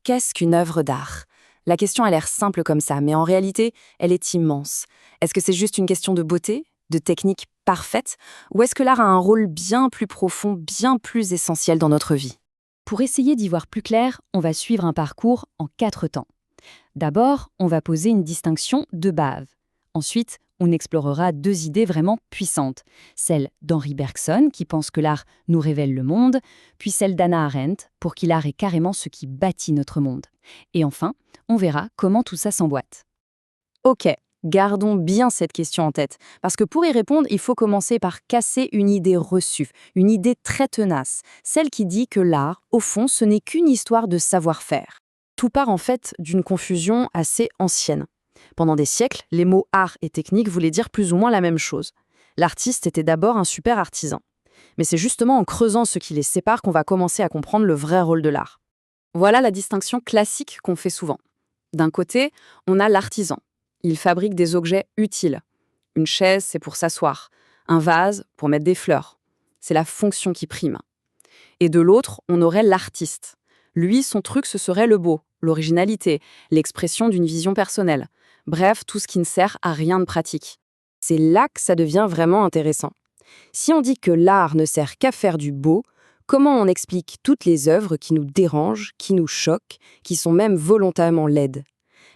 Qu'est-ce qu'une œuvre d'art? La question a l'air simple comme ça, mais en réalité, elle est immense. Est-ce que c'est juste une question de beauté, de technique parfaite, ou est-ce que l'art a un rôle bien plus profond, bien plus essentiel dans notre vie? Pour essayer d'y voir plus clair, on va suivre un parcours en 4 temps. D'abord, on va poser une distinction de base. Ensuite, on explorera 2 idées vraiment puissantes. Celle d'Henri Bergson, qui pense que l'art nous révèle le monde, puis celle d'Hannah Arendt, pour qui l'art est carrément ce qui bâtit notre monde. Et enfin, on verra comment tout ça s'emboîte. Ok, gardons bien cette question en tête, parce que pour y répondre, il faut commencer par casser une idée reçue, une idée très tenace, celle qui dit que l'art, au fond, ce n'est qu'une histoire de savoir-faire. Tout part en fait d'une confusion assez ancienne. Pendant des siècles, les mots art et technique voulaient dire plus ou moins la même chose. L'artiste était d'abord un super artisan. Mais c'est justement en creusant ce qui les sépare qu'on va commencer à comprendre le vrai rôle de l'art. Voilà la distinction classique qu'on fait souvent. D'un côté, on a l'artisan. Il fabrique des objets utiles. Une chaise, c'est pour s'asseoir. Un vase, pour mettre des fleurs. C'est la fonction qui prime. Et de l'autre, on aurait l'artiste. Lui, son truc, ce serait le beau, l'originalité, l'expression d'une vision personnelle. Bref, tout ce qui ne sert à rien de pratique. C'est là que ça devient vraiment intéressant. Si on dit que l'art ne sert qu'à faire du beau, comment on explique toutes les œuvres qui nous dérangent, qui nous choquent, qui sont même volontairement laides?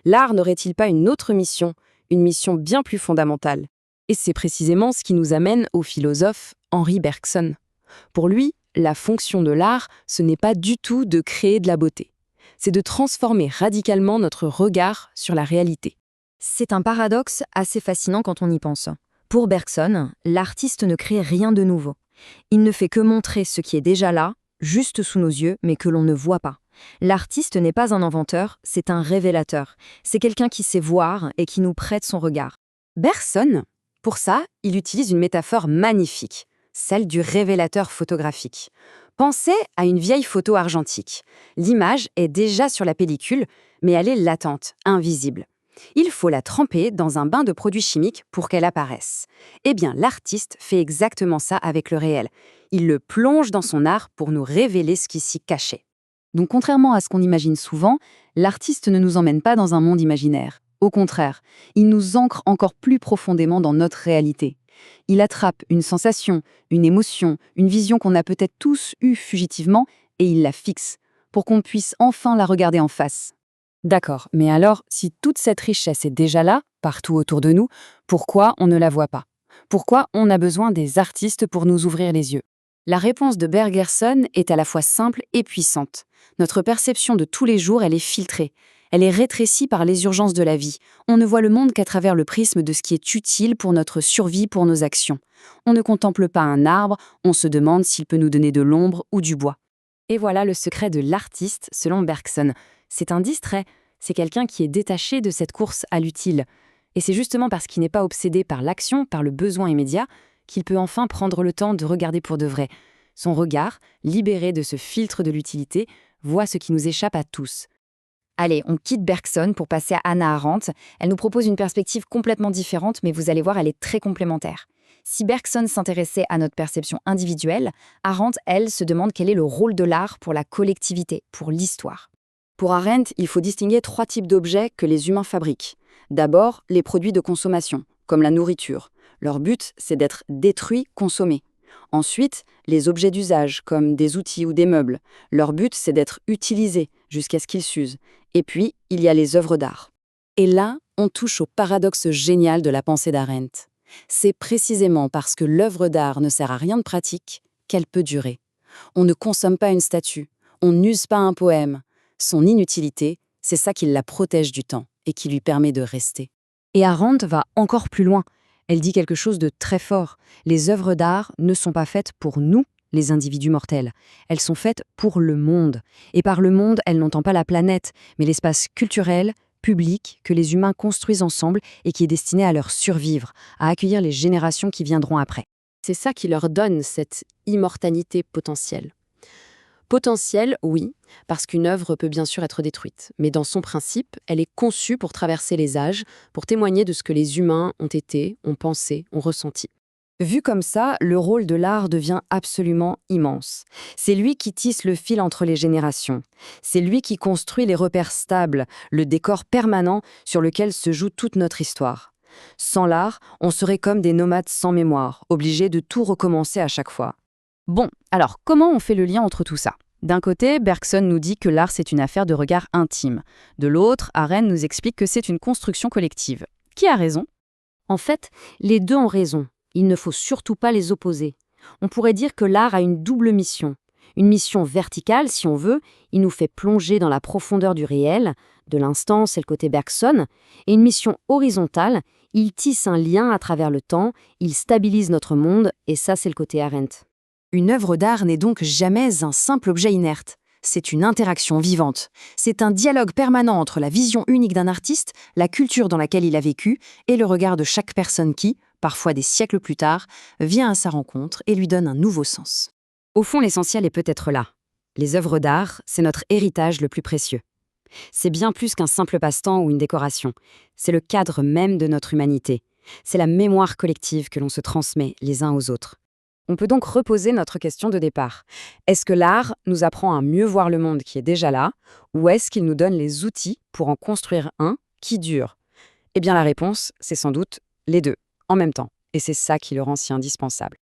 L'art n'aurait-il pas une autre mission, une mission bien plus fondamentale? Et c'est précisément ce qui nous amène au philosophe Henri Bergson. Pour lui, la fonction de l'art, ce n'est pas du tout de créer de la beauté. C'est de transformer radicalement notre regard sur la réalité. C'est un paradoxe assez fascinant quand on y pense. Pour Bergson, l'artiste ne crée rien de nouveau. Il ne fait que montrer ce qui est déjà là, juste sous nos yeux, mais que l'on ne voit pas. L'artiste n'est pas un inventeur, c'est un révélateur. C'est quelqu'un qui sait voir et qui nous prête son regard. Bergson, pour ça, il utilise une métaphore magnifique, celle du révélateur photographique. Pensez à une vieille photo argentique. L'image est déjà sur la pellicule, mais elle est latente, invisible. Il faut la tremper dans un bain de produits chimiques pour qu'elle apparaisse. Eh bien, l'artiste fait exactement ça avec le réel. Il le plonge dans son art pour nous révéler ce qui s'y cachait. Donc contrairement à ce qu'on imagine souvent, l'artiste ne nous emmène pas dans un monde imaginaire. Au contraire, il nous ancre encore plus profondément dans notre réalité. Il attrape une sensation, une émotion, une vision qu'on a peut-être tous eue fugitivement, et il la fixe, pour qu'on puisse enfin la regarder en face. D'accord, mais alors, si toute cette richesse est déjà là, partout autour de nous, pourquoi on ne la voit pas? Pourquoi on a besoin des artistes pour nous ouvrir les yeux? La réponse de Bergson est à la fois simple et puissante. Notre perception de tous les jours, elle est filtrée. Elle est rétrécie par les urgences de la vie. On ne voit le monde qu'à travers le prisme de ce qui est utile pour notre survie, pour nos actions. On ne contemple pas un arbre, on se demande s'il peut nous donner de l'ombre ou du bois. Et voilà le secret de l'artiste, selon Bergson. C'est un distrait, c'est quelqu'un qui est détaché de cette course à l'utile. Et c'est justement parce qu'il n'est pas obsédé par l'action, par le besoin immédiat, qu'il peut enfin prendre le temps de regarder pour de vrai. Son regard, libéré de ce filtre de l'utilité, voit ce qui nous échappe à tous. Allez, on quitte Bergson pour passer à Hannah Arendt. Elle nous propose une perspective complètement différente, mais vous allez voir, elle est très complémentaire. Si Bergson s'intéressait à notre perception individuelle, Arendt, elle, se demande quel est le rôle de l'art pour la collectivité, pour l'histoire. Pour Arendt, il faut distinguer 3 types d'objets que les humains fabriquent. D'abord, les produits de consommation, comme la nourriture. Leur but, c'est d'être détruits, consommés. Ensuite, les objets d'usage, comme des outils ou des meubles. Leur but, c'est d'être utilisés jusqu'à ce qu'ils s'usent. Et puis, il y a les œuvres d'art. Et là, on touche au paradoxe génial de la pensée d'Arendt. C'est précisément parce que l'œuvre d'art ne sert à rien de pratique qu'elle peut durer. On ne consomme pas une statue, on n'use pas un poème. Son inutilité, c'est ça qui la protège du temps et qui lui permet de rester. Et Arendt va encore plus loin. Elle dit quelque chose de très fort. Les œuvres d'art ne sont pas faites pour nous, les individus mortels. Elles sont faites pour le monde. Et par le monde, elle n'entend pas la planète, mais l'espace culturel, public, que les humains construisent ensemble et qui est destiné à leur survivre, à accueillir les générations qui viendront après. C'est ça qui leur donne cette immortalité potentielle. Potentielle, oui, parce qu'une œuvre peut bien sûr être détruite, mais dans son principe, elle est conçue pour traverser les âges, pour témoigner de ce que les humains ont été, ont pensé, ont ressenti. Vu comme ça, le rôle de l'art devient absolument immense. C'est lui qui tisse le fil entre les générations. C'est lui qui construit les repères stables, le décor permanent sur lequel se joue toute notre histoire. Sans l'art, on serait comme des nomades sans mémoire, obligés de tout recommencer à chaque fois. Bon, alors comment on fait le lien entre tout ça? D'un côté, Bergson nous dit que l'art c'est une affaire de regard intime. De l'autre, Arendt nous explique que c'est une construction collective. Qui a raison? En fait, les deux ont raison. Il ne faut surtout pas les opposer. On pourrait dire que l'art a une double mission. Une mission verticale, si on veut, il nous fait plonger dans la profondeur du réel, de l'instant, c'est le côté Bergson, et une mission horizontale, il tisse un lien à travers le temps, il stabilise notre monde, et ça, c'est le côté Arendt. Une œuvre d'art n'est donc jamais un simple objet inerte. C'est une interaction vivante. C'est un dialogue permanent entre la vision unique d'un artiste, la culture dans laquelle il a vécu, et le regard de chaque personne qui, parfois des siècles plus tard, vient à sa rencontre et lui donne un nouveau sens. Au fond, l'essentiel est peut-être là. Les œuvres d'art, c'est notre héritage le plus précieux. C'est bien plus qu'un simple passe-temps ou une décoration. C'est le cadre même de notre humanité. C'est la mémoire collective que l'on se transmet les uns aux autres. On peut donc reposer notre question de départ. Est-ce que l'art nous apprend à mieux voir le monde qui est déjà là, ou est-ce qu'il nous donne les outils pour en construire un qui dure? Eh bien la réponse, c'est sans doute les deux, en même temps. Et c'est ça qui le rend si indispensable.